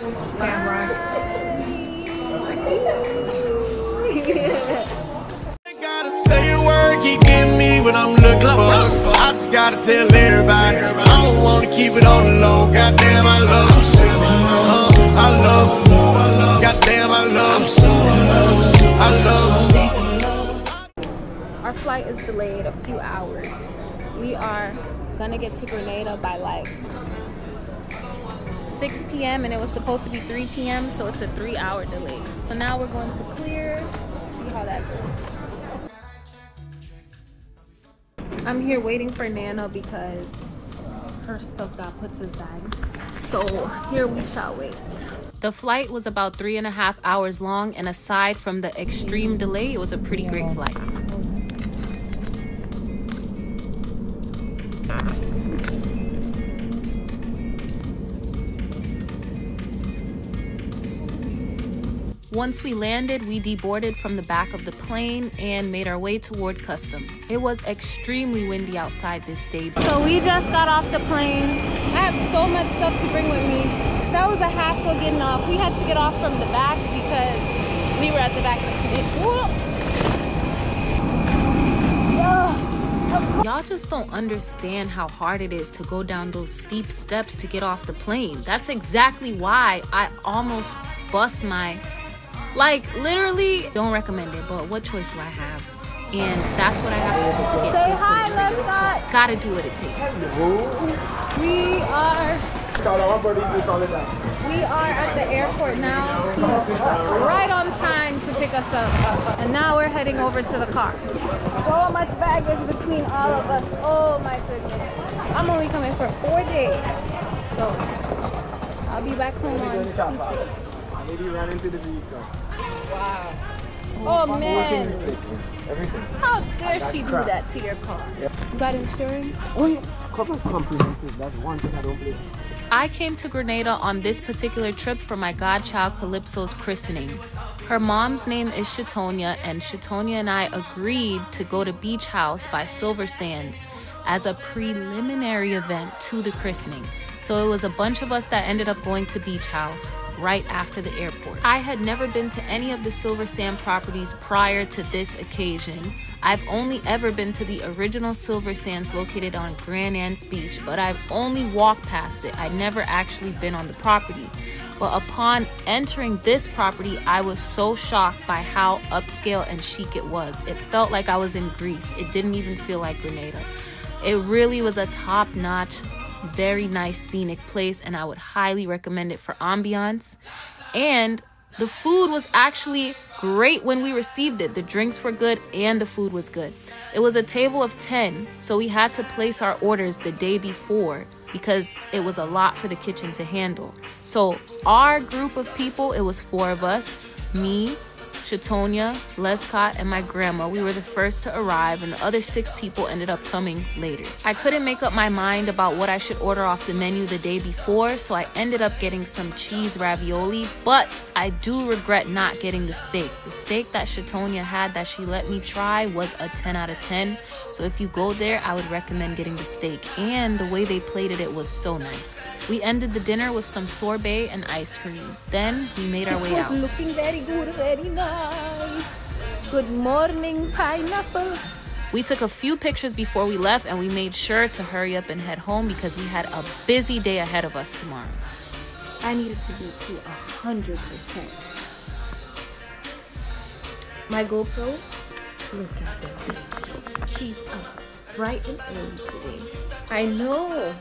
Camera. Gotta say a word, keep getting me what I'm looking for. I just gotta tell everybody, I don't wanna keep it on the low. Goddamn, I love you. I love you. Goddamn, I love you. I love you. Our flight is delayed a few hours. We are gonna get to Grenada by like 6 p.m. and it was supposed to be 3 p.m. so it's a 3-hour delay. So now we're going to clear, see how that goes. I'm here waiting for Nana because her stuff got put aside. So here we shall wait. The flight was about 3.5 hours long, and aside from the extreme delay, it was a pretty great flight. Once we landed, we deboarded from the back of the plane and made our way toward customs. It was extremely windy outside this day. So we just got off the plane. I have so much stuff to bring with me. That was a hassle getting off. We had to get off from the back because we were at the back of the plane. Y'all just don't understand how hard it is to go down those steep steps to get off the plane. That's exactly why I almost bust my... Like, literally, don't recommend it, but what choice do I have? And that's what I have to do to get good footage for you. So, gotta do what it takes. We are at the airport now, right on time to pick us up. And now we're heading over to the car. So much baggage between all of us. Oh my goodness. I'm only coming for 4 days. So, I'll be back home on Tuesday. Maybe ran into the vehicle. Wow. Oh man. Everything. How dare she do that to your car? Yep. You got insurance? Couple comprehensive. That's one thing I don't believe. I came to Grenada on this particular trip for my godchild Calypso's christening. Her mom's name is Shatonia, and Shatonia and I agreed to go to Beach House by Silver Sands as a preliminary event to the christening. So it was a bunch of us that ended up going to Beach House right after the airport. I had never been to any of the Silver Sand properties prior to this occasion. I've only ever been to the original Silver Sands located on Grenadian Beach, but I've only walked past it. I'd never actually been on the property. But upon entering this property, I was so shocked by how upscale and chic it was. It felt like I was in Greece. It didn't even feel like Grenada. It really was a top-notch, very nice scenic place, and I would highly recommend it for ambiance. And the food was actually great when we received it. The drinks were good and the food was good. It was a table of 10, so we had to place our orders the day before because it was a lot for the kitchen to handle. So our group of people, it was 4 of us, me, Shatonia, Lescott, and my grandma. We were the first to arrive, and the other 6 people ended up coming later. I couldn't make up my mind about what I should order off the menu the day before, so I ended up getting some cheese ravioli, but I do regret not getting the steak. The steak that Shatonia had that she let me try was a 10 out of 10, so if you go there, I would recommend getting the steak, and the way they plated it was so nice. We ended the dinner with some sorbet and ice cream. Then we made our way out. Looking very good, very nice. Good morning, pineapple. We took a few pictures before we left, and we made sure to hurry up and head home because we had a busy day ahead of us tomorrow. I needed to be to 100%. My GoPro, look at that. She's up bright and early today. I know.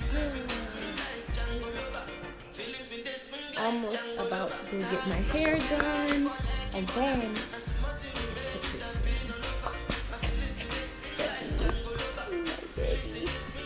Almost about to go get my hair done, and then it's the christening.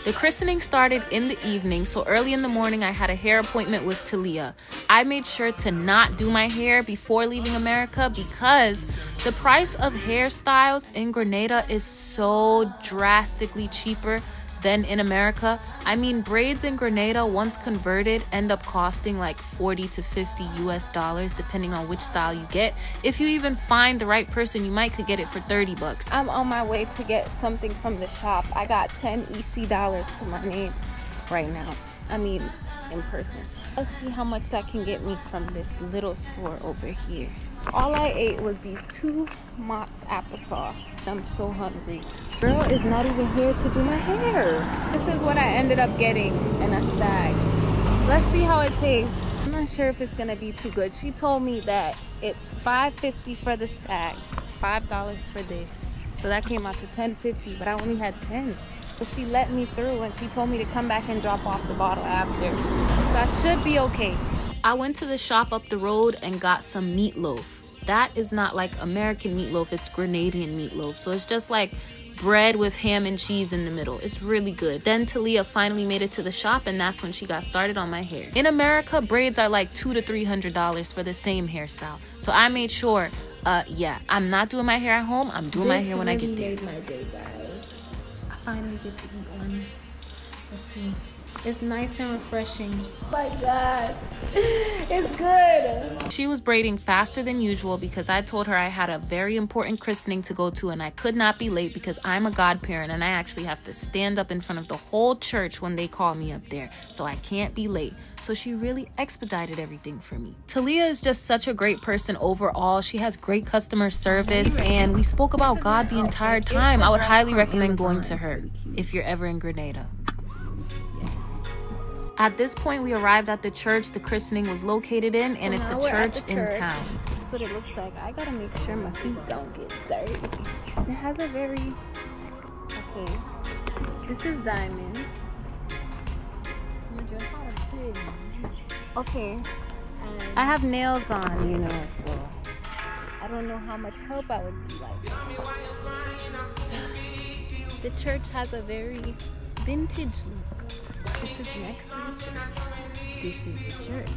The christening started in the evening, so early in the morning I had a hair appointment with Talia. I made sure to not do my hair before leaving America because the price of hairstyles in Grenada is so drastically cheaper than in America. I mean, braids in Grenada, once converted, end up costing like $40 to $50 US, depending on which style you get. If you even find the right person, you might could get it for 30 bucks. I'm on my way to get something from the shop. I got 10 EC dollars to my name right now. I mean, in person. Let's see how much that can get me from this little store over here. All I ate was these 2 Mott's applesauce. I'm so hungry. Girl is not even here to do my hair. This is what I ended up getting in a stag. Let's see how it tastes. I'm not sure if it's gonna be too good. She told me that it's $5.50 for the stag, $5 for this. So that came out to $10.50, but I only had 10. So she let me through and she told me to come back and drop off the bottle after. So I should be okay. I went to the shop up the road and got some meatloaf. That is not like American meatloaf, it's Grenadian meatloaf. So it's just like bread with ham and cheese in the middle. It's really good. Then Talia finally made it to the shop and that's when she got started on my hair. In America, braids are like $200 to $300 for the same hairstyle. So I made sure, yeah, I'm not doing my hair at home. I'm doing my hair when I get there. Made my day, guys. I finally get to eat one. Let's see. It's nice and refreshing. Oh my God, it's good. She was braiding faster than usual because I told her I had a very important christening to go to and I could not be late because I'm a godparent and I actually have to stand up in front of the whole church when they call me up there. So I can't be late. So she really expedited everything for me. Talia is just such a great person overall. She has great customer service and we spoke about God the entire time. I would highly recommend going to her if you're ever in Grenada. At this point, we arrived at the church the christening was located in, and it's a church in town. That's what it looks like. I gotta make sure my feet don't get dirty. It has a very... Okay. This is diamond. Okay. I have nails on, you know, so I don't know how much help I would be like. The church has a very vintage look. This is Mexico. This is the church.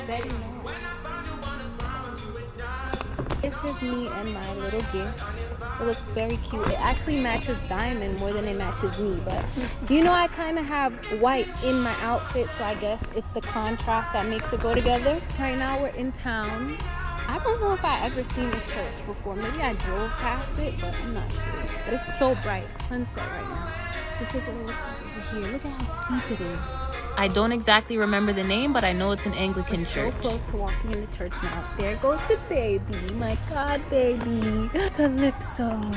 Very nice. This is me and my little gift. It looks very cute. It actually matches diamond more than it matches me, but you know I kind of have white in my outfit, so I guess it's the contrast that makes it go together. Right now we're in town. I don't know if I ever seen this church before. Maybe I drove past it, but I'm not sure. But it's so bright. It's sunset right now. This is what it looks like over here. Look at how steep it is. I don't exactly remember the name, but I know it's an Anglican church. So close to walking in the church now. There goes the baby. My God, baby. Calypso.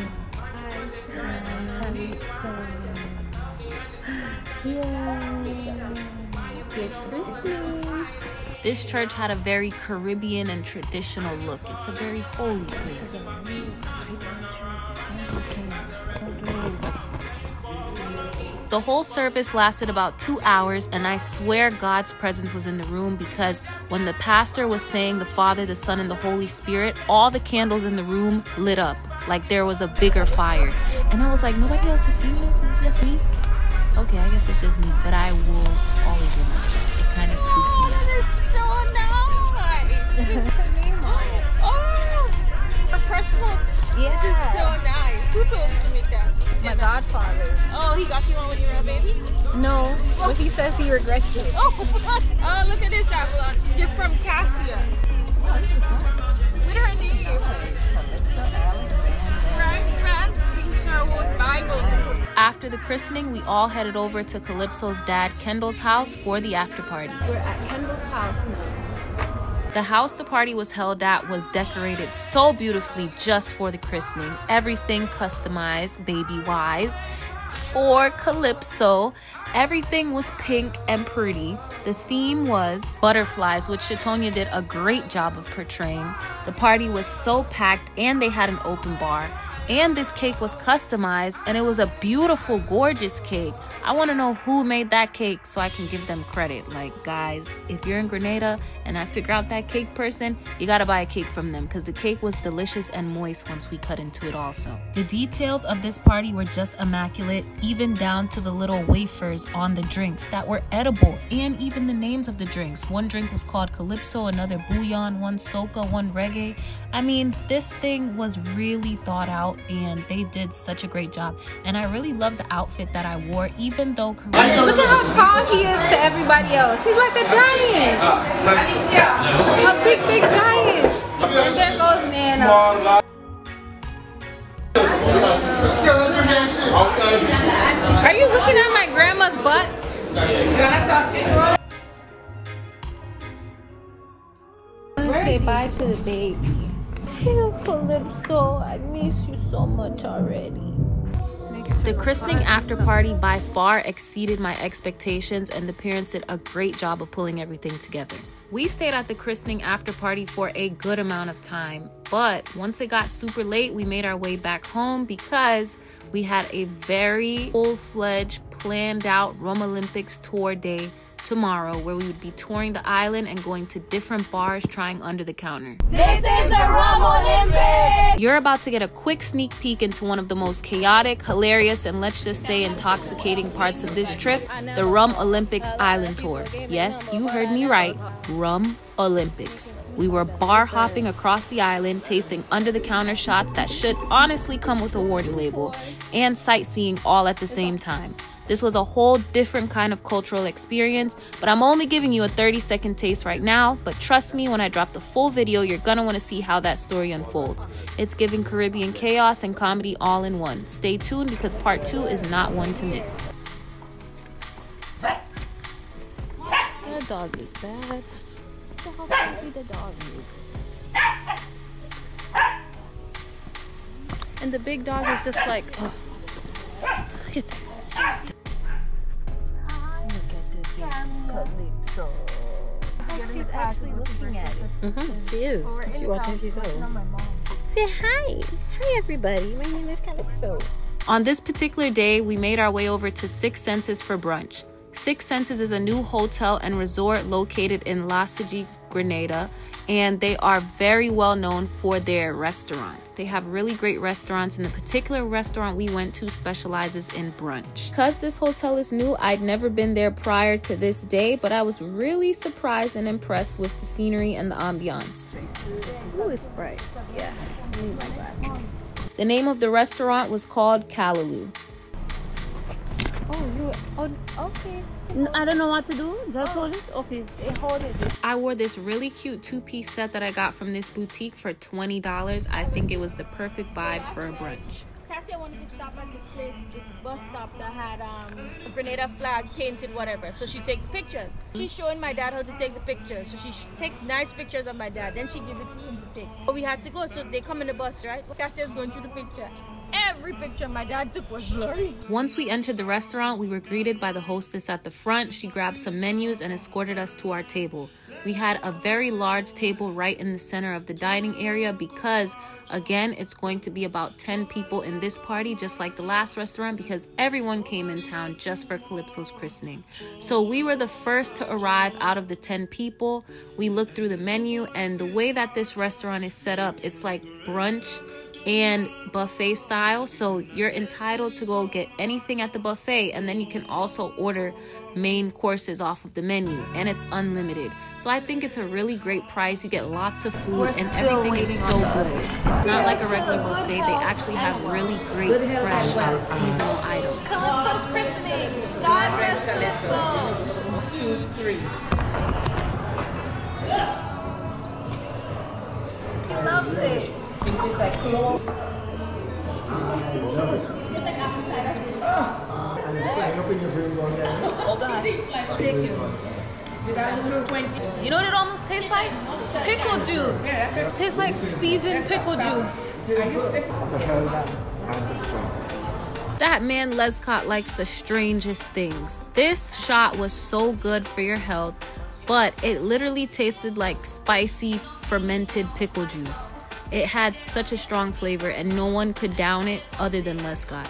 Calypso. Yeah. Good christening. This church had a very Caribbean and traditional look. It's a very holy place. The whole service lasted about 2 hours, and I swear God's presence was in the room because when the pastor was saying the Father, the Son, and the Holy Spirit, all the candles in the room lit up like there was a bigger fire. And I was like, nobody else has seen this? It's just me? Okay, I guess it's just me, but I will always remember that. It kind of spooked me out. That is so nice! Her name on it. Oh! Her personal. Yeah. This is so nice. Who told you to make that? My godfather. Oh, he got you one when you were a baby? No, but he says he regrets it. Oh, look at this apple. Gift from Cassia. With her name. Frank Fancy Herwood Bible. After the christening, we all headed over to Calypso's dad, Kendall's house for the after party. We're at Kendall's house now. The house the party was held at was decorated so beautifully just for the christening. Everything customized, baby-wise, for Calypso. Everything was pink and pretty. The theme was butterflies, which Shatonia did a great job of portraying. The party was so packed and they had an open bar. And this cake was customized and it was a beautiful, gorgeous cake. I want to know who made that cake so I can give them credit. Like, guys, if you're in Grenada and I figure out that cake person, you got to buy a cake from them because the cake was delicious and moist once we cut into it also. The details of this party were just immaculate, even down to the little wafers on the drinks that were edible, and even the names of the drinks. One drink was called Calypso, another Bouillon, one Soca, one Reggae. I mean, this thing was really thought out and they did such a great job. And I really love the outfit that I wore, even though Look at how tall he is to everybody else. He's like a giant. A big, big giant. And there goes Nana. Are you looking at my grandma's butt? Say bye to the baby. Hey, Calypso, I miss you so much already. The christening after party by far exceeded my expectations, and the parents did a great job of pulling everything together. We stayed at the christening after party for a good amount of time, but once it got super late, we made our way back home because we had a very full-fledged, planned out Rum Olympics tour day tomorrow, where we would be touring the island and going to different bars trying under the counter. This is the Rum Olympics! You're about to get a quick sneak peek into one of the most chaotic, hilarious, and let's just say intoxicating parts of this trip, the Rum Olympics Island Tour. Yes, you heard me right, Rum Olympics. We were bar hopping across the island, tasting under the counter shots that should honestly come with a warning label, and sightseeing all at the same time. This was a whole different kind of cultural experience, but I'm only giving you a 30-second taste right now. But trust me, when I drop the full video, you're gonna want to see how that story unfolds. It's giving Caribbean chaos and comedy all in one. Stay tuned because part 2 is not one to miss. That dog is bad. Look how crazy the dog is. And the big dog is just like, oh. Look at that. Calypso. It's like she's actually looking at it. She is. She's watching. She's home. Say hi. Hi, everybody. My name is Calypso. On this particular day, we made our way over to Six Senses for brunch. Six Senses is a new hotel and resort located in La Cige, Grenada, and they are very well known for their restaurants. They have really great restaurants, and the particular restaurant we went to specializes in brunch. Because this hotel is new, I'd never been there prior to this day, but I was really surprised and impressed with the scenery and the ambiance. Ooh, it's bright. Yeah, I need my glasses. The name of the restaurant was called Callaloo. Okay. I don't know what to do. Just hold it. Okay, hold it. I wore this really cute 2-piece set that I got from this boutique for $20. I think it was the perfect vibe for a brunch. Cassie wanted to stop at this place, this bus stop that had a Grenada flag painted, whatever. So she take the pictures. She's showing my dad how to take the pictures. So she takes nice pictures of my dad. Then she gives it to him to take. But we had to go. So they come in the bus, right? Cassie was going through the picture. Every picture my dad took was blurry. Once we entered the restaurant, we were greeted by the hostess at the front. She grabbed some menus and escorted us to our table. We had a very large table right in the center of the dining area because, again, it's going to be about 10 people in this party, just like the last restaurant, because everyone came in town just for Calypso's christening. So we were the first to arrive out of the 10 people. We looked through the menu, and the way that this restaurant is set up, it's like brunch and buffet style, so you're entitled to go get anything at the buffet, and then you can also order main courses off of the menu, and it's unlimited. So I think it's a really great price. You get lots of food and everything is so good. It's not like a regular buffet. They actually have really great fresh seasonal items. Calypso's christening. God bless Calypso. 2, 3. He loves it. It's like close. You know what it almost tastes like? Pickle juice. It tastes like seasoned pickle juice. That man Lescott likes the strangest things. This shot was so good for your health, but it literally tasted like spicy fermented pickle juice. It had such a strong flavor and no one could down it other than Lescott.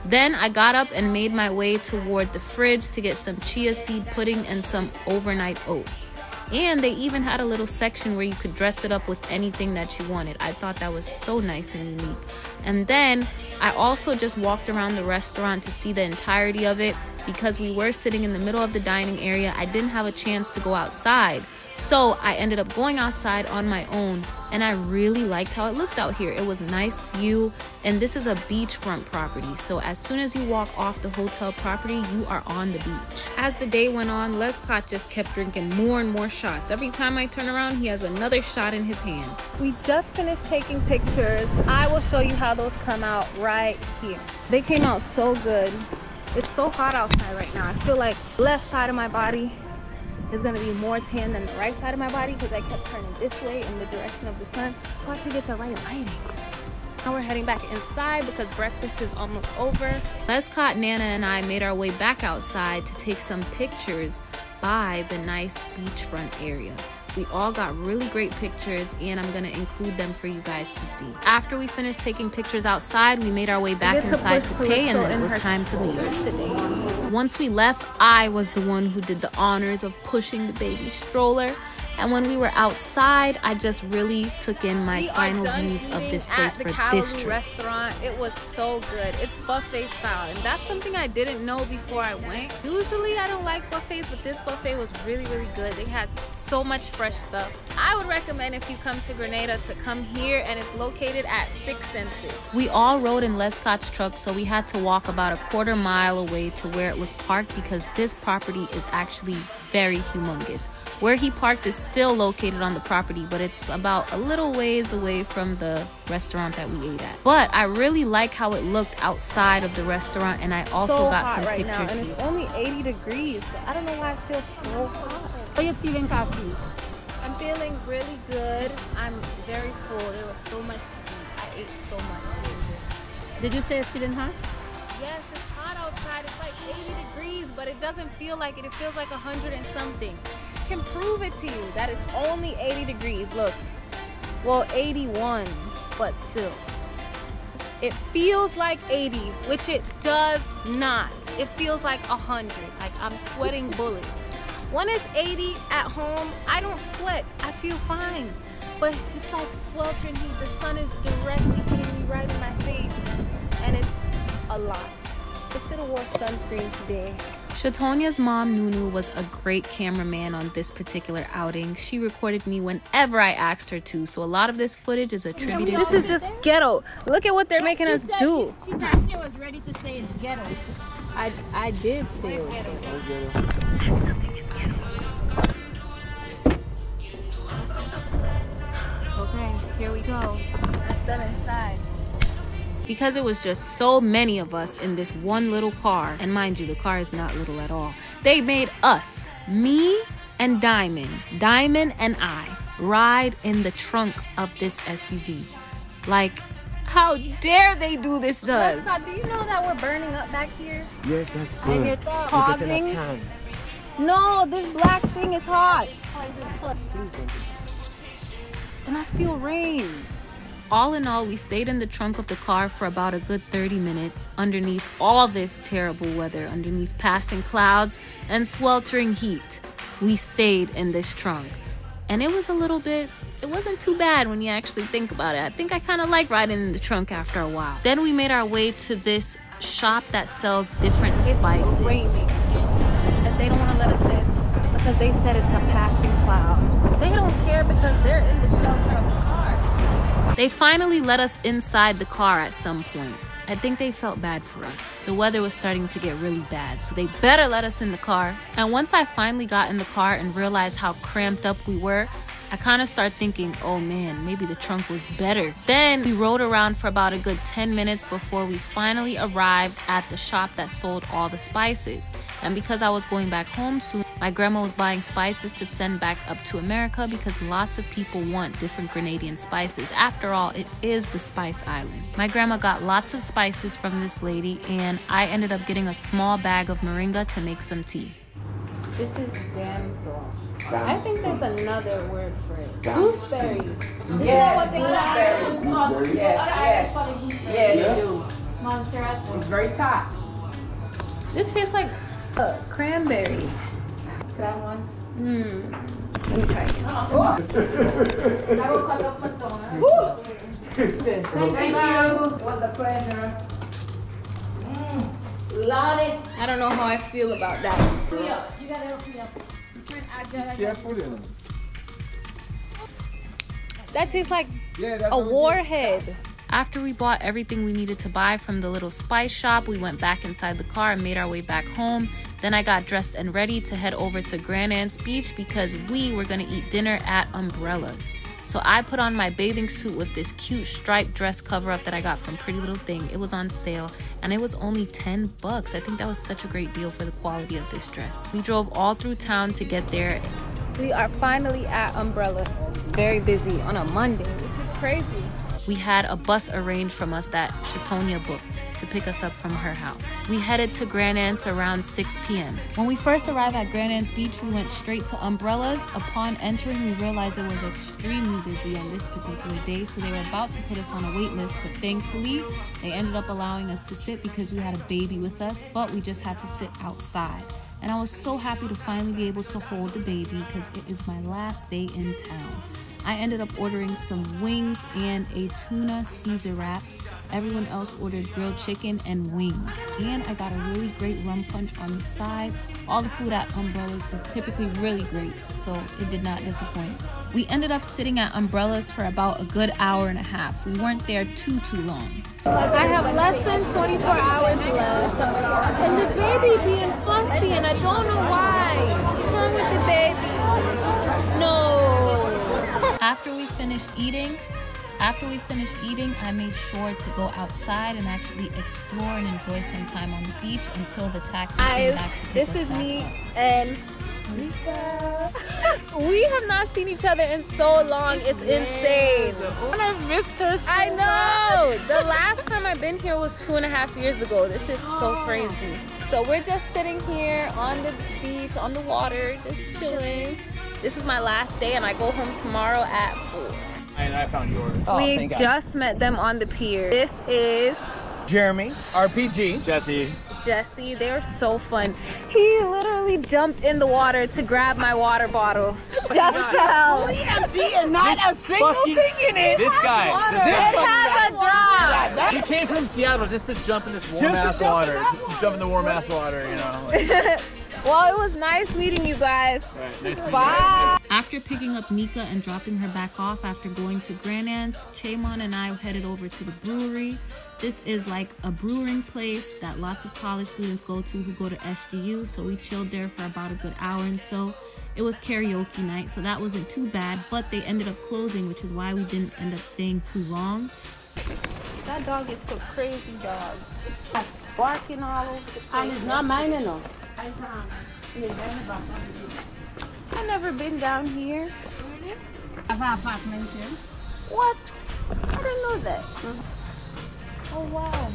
Then I got up and made my way toward the fridge to get some chia seed pudding and some overnight oats. And they even had a little section where you could dress it up with anything that you wanted. I thought that was so nice and unique. And then I also just walked around the restaurant to see the entirety of it. Because we were sitting in the middle of the dining area, I didn't have a chance to go outside. So I ended up going outside on my own, and I really liked how it looked out here. It was a nice view, and this is a beachfront property. So as soon as you walk off the hotel property, you are on the beach. As the day went on, Lescott just kept drinking more and more shots. Every time I turn around, he has another shot in his hand. We just finished taking pictures. I will show you how those come out right here. They came out so good. It's so hot outside right now. I feel like left side of my body is gonna be more tan than the right side of my body because I kept turning this way in the direction of the sun so I could get the right lighting. Now we're heading back inside because breakfast is almost over. Lescott, Nana, and I made our way back outside to take some pictures by the nice beachfront area. We all got really great pictures and I'm gonna include them for you guys to see. After we finished taking pictures outside, we made our way back inside to pay and then it was time to leave. Once we left, I was the one who did the honors of pushing the baby stroller. And when we were outside, I just really took in my final views of this place for this trip. Restaurant. It was so good. It's buffet style, and that's something I didn't know before I went. Usually I don't like buffets, but this buffet was really, really good. They had so much fresh stuff. I would recommend if you come to Grenada to come here, and it's located at 6 Senses. We all rode in Lescott's truck, so we had to walk about a quarter mile away to where it was parked because this property is actually very humongous. Where he parked is still located on the property, but it's about a little ways away from the restaurant that we ate at. But I really like how it looked outside of the restaurant, and I also got some right pictures now, and it's only 80 degrees. So I don't know why I feel so hot. How are you feeling, Kathy? I'm feeling really good. I'm very full. There was so much to eat. I ate so much. Did you say it's feeling hot? Yes, it's hot outside. It's like 80 degrees, but it doesn't feel like it. It feels like 100 and something. I can prove it to you that it's only 80 degrees. Look, well, 81, but still. It feels like 80, which it does not. It feels like 100. Like I'm sweating bullets. When it's 80 at home, I don't sweat. I feel fine. But it's like sweltering heat. The sun is directly hitting me right in my face. And it's a lot. I should have wore sunscreen today. Shatonia's mom, Nunu, was a great cameraman on this particular outing. She recorded me whenever I asked her to, so a lot of this footage is attributed This is just ghetto. Look at what they're making us do. She said she was ready to say it's ghetto. I did say it was ghetto. Okay, here we go. Let's them inside. Because it was just so many of us in this one little car, and mind you, the car is not little at all, they made us, me and Diamond and I, ride in the trunk of this SUV. Like, how dare they do this to us? Scott, do you know that we're burning up back here? Yes, that's good. And it's causing... No, this black thing is hot. And I feel rain. All in all, we stayed in the trunk of the car for about a good 30 minutes underneath all this terrible weather, underneath passing clouds and sweltering heat. We stayed in this trunk. And it was a little bit, it wasn't too bad when you actually think about it. I think I kind of like riding in the trunk after a while. Then we made our way to this shop that sells different spices. It's raining. And they don't want to let us in because they said it's a passing cloud. They don't care because they're in the shelter of the car. They finally let us inside the car at some point. I think they felt bad for us. The weather was starting to get really bad, so they better let us in the car. And once I finally got in the car and realized how cramped up we were, I kind of started thinking, oh man, maybe the trunk was better. Then we rode around for about a good 10 minutes before we finally arrived at the shop that sold all the spices. And because I was going back home soon, my grandma was buying spices to send back up to America because lots of people want different Grenadian spices. After all, it is the Spice Island. My grandma got lots of spices from this lady, and I ended up getting a small bag of moringa to make some tea. This is damsel. I think there's another word for it. Gooseberries. Yes, gooseberries. Yes, you do. Montserrat. It's very tart. This tastes like cranberry. That one. Let me try it. I will cut up my tongue. Thank you. It was a pleasure. Lolly. I don't know how I feel about that. You gotta help me up. Careful, you know. That tastes like Yeah, that's a what we warhead. After we bought everything we needed to buy from the little spice shop, we went back inside the car and made our way back home. Then I got dressed and ready to head over to Grandaunt's Beach because we were going to eat dinner at Umbrellas. So I put on my bathing suit with this cute striped dress cover up that I got from Pretty Little Thing. It was on sale and it was only 10 bucks. I think that was such a great deal for the quality of this dress. We drove all through town to get there. We are finally at Umbrellas. Very busy on a Monday, which is crazy. We had a bus arranged from us that Shatonia booked to pick us up from her house. We headed to Grenada's around 6 p.m. When we first arrived at Grenada's beach, we went straight to Umbrellas. Upon entering, we realized it was extremely busy on this particular day, so they were about to put us on a wait list, but thankfully, they ended up allowing us to sit because we had a baby with us, but we just had to sit outside. And I was so happy to finally be able to hold the baby because it is my last day in town. I ended up ordering some wings and a tuna Caesar wrap. Everyone else ordered grilled chicken and wings. And I got a really great rum punch on the side. All the food at Umbrellas was typically really great, so it did not disappoint. We ended up sitting at Umbrellas for about a good hour and a half. We weren't there too long. I have less than 24 hours left. And the baby being fussy and I don't know why. What's wrong with the babies? No. After we finished eating, I made sure to go outside and actually explore and enjoy some time on the beach until the taxi came back to pick us This is back me up. and Rika. We have not seen each other in so long. It's insane. And I missed her so I know. much. The last time I've been here was 2.5 years ago. This is so crazy. So we're just sitting here on the beach, on the water, just chilling. This is my last day and I go home tomorrow at 4. And I found yours. We just met them on the pier. This is Jeremy, RPG, Jesse. They're so fun. He literally jumped in the water to grab my water bottle. Just tell. Empty and not a single thing in it. This guy. It has a drop. He came from Seattle just to jump in this warm ass water. Just to jump in the warm ass water, you know. Well, it was nice meeting you guys. Right, nice to meet you. Bye. After picking up Nika and dropping her back off after going to Grenada's, Chaymon and I headed over to the brewery. This is like a brewing place that lots of college students go to who go to SDU, so we chilled there for about a good hour and so. It was karaoke night, so that wasn't too bad, but they ended up closing, which is why we didn't end up staying too long. That dog is for crazy dogs. That's barking all over the place. And it's not mine, you know. I've never been down here. I have an apartment here. What? I didn't know that. Oh wow.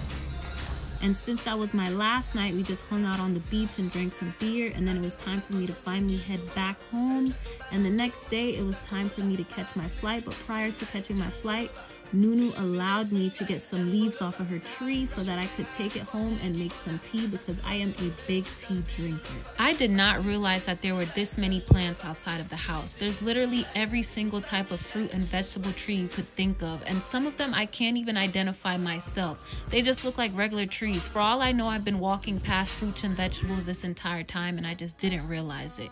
And since that was my last night, we just hung out on the beach and drank some beer, and then it was time for me to finally head back home. And the next day, it was time for me to catch my flight, but prior to catching my flight, Nunu allowed me to get some leaves off of her tree so that I could take it home and make some tea because I am a big tea drinker. I did not realize that there were this many plants outside of the house. There's literally every single type of fruit and vegetable tree you could think of, and some of them I can't even identify myself. They just look like regular trees. For all I know, I've been walking past fruits and vegetables this entire time and I just didn't realize it.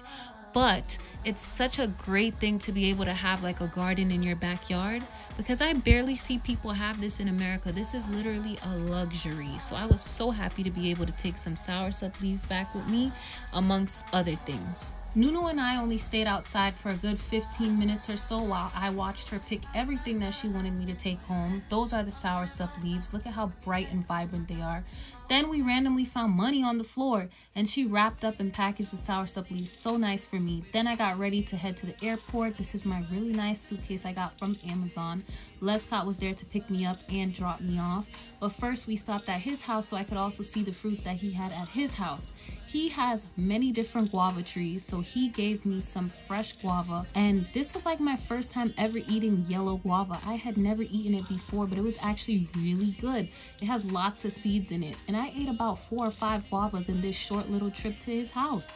But it's such a great thing to be able to have like a garden in your backyard because I barely see people have this in America. This is literally a luxury. So I was so happy to be able to take some soursop leaves back with me amongst other things. Nunu and I only stayed outside for a good 15 minutes or so while I watched her pick everything that she wanted me to take home. Those are the soursop leaves. Look at how bright and vibrant they are. Then we randomly found money on the floor and she wrapped up and packaged the soursop leaves so nice for me. Then I got ready to head to the airport. This is my really nice suitcase I got from Amazon. Lescott was there to pick me up and drop me off. But first we stopped at his house so I could also see the fruits that he had at his house. He has many different guava trees, so he gave me some fresh guava. And this was like my first time ever eating yellow guava. I had never eaten it before, but it was actually really good. It has lots of seeds in it. And I ate about 4 or 5 guavas in this short little trip to his house.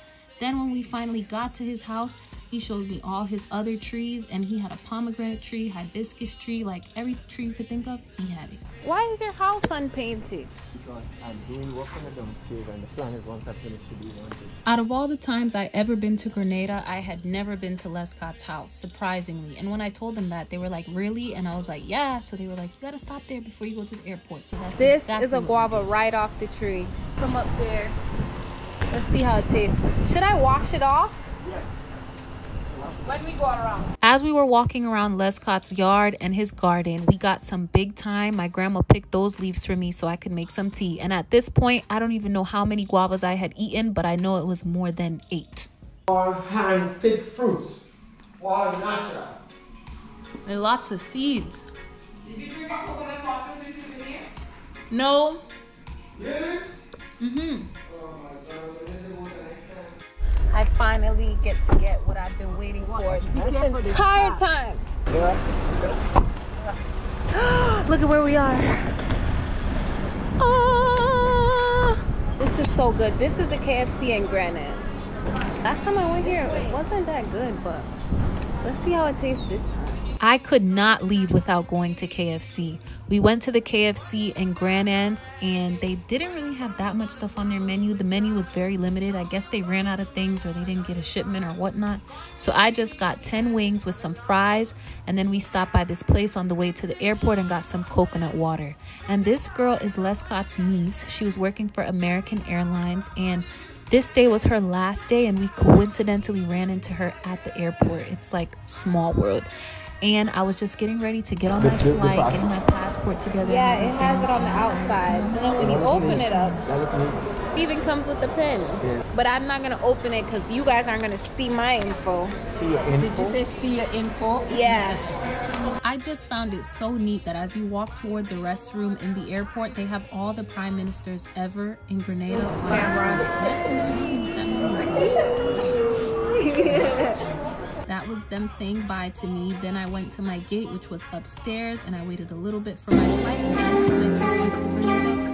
Then when we finally got to his house, he showed me all his other trees, and he had a pomegranate tree, hibiscus tree, like every tree you could think of, he had it. Why is your house unpainted? Because I'm doing work on the downstairs and the plan is once I finish to do one thing. Out of all the times I ever been to Grenada, I had never been to Lescott's house, surprisingly. And when I told them that, they were like, really? And I was like, yeah. So they were like, you gotta stop there before you go to the airport. So that's This exactly is a what we guava did. right off the tree. Come up there. Let's see how it tastes. Should I wash it off? Yes. when we go around. As we were walking around Lescott's yard and his garden, we got some big thyme. My grandma picked those leaves for me so I could make some tea. And at this point, I don't even know how many guavas I had eaten, but I know it was more than 8. All hand-picked fruits, all natural. And lots of seeds. Did you drink a coconut water since you've been here? No. Really? Mm-hmm. Oh my God, so this is what the next time. I finally get to get what I've been waiting for this entire time. Look at where we are. Oh, this is so good. This is the KFC in Grenada. Last time I went here, it wasn't that good, but let's see how it tastes this time. I could not leave without going to KFC. We went to the KFC in Grenadian and they didn't really have that much stuff on their menu. The menu was very limited. I guess they ran out of things or they didn't get a shipment or whatnot. So I just got 10 wings with some fries, and then we stopped by this place on the way to the airport and got some coconut water. And this girl is Lescott's niece. She was working for American Airlines, and this day was her last day, and we coincidentally ran into her at the airport. It's like small world. And I was just getting ready to get on my flight, getting my passport together. Yeah, it has it on the outside. And then when you open it up, it even comes with the pen. Yeah. But I'm not going to open it because you guys aren't going to see my info. See your info? Did you say see your info? Yeah. I just found it so neat that as you walk toward the restroom in the airport, they have all the prime ministers ever in Grenada on That was them saying bye to me. Then I went to my gate, which was upstairs, and I waited a little bit for my flight and then to Mexico to Grenada.